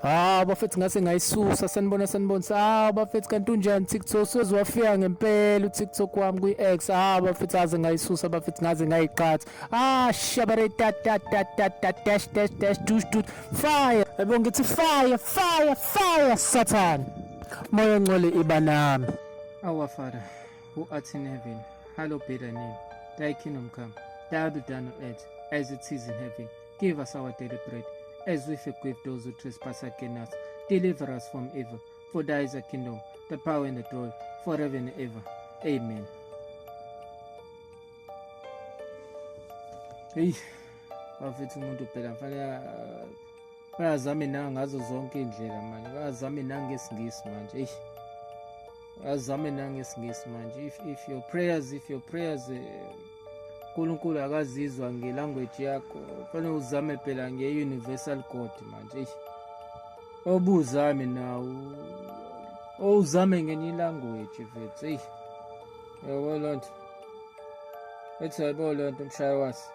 Bafethu ngase ngayisusa sanibona bafethu kanti unjani TikTok sozwafika ngempela uTikTok wami kwi-X bafethu aze ngayisusa bafethu ngaze ngayiqatha shabare dash dush fire yabo ngithi fire Satan moya ngcole iba nami. Our Father who art in heaven, hallowed be thy name. Thy kingdom come, thy will be done on earth as it is in heaven. Give us our daily bread, as we forgive those who trespass against us. Deliver us from evil, for thine is the kingdom, the power and the glory, forever and ever. Amen. Hey, bafethu umuntu phela fanele bayazame na ngazo zonke indlela manje. Bayazame na ngesingisi manje. Azame na ngesingisi manje. If your prayers uNkulunkulu akazizwa ngelanguage yakho, fanele uzame phela nge-universal God manje. Obuzame nawo. Uzame ngenye language mfethu. Yabo lonto. Ethi yabo lonto mshaya wasi.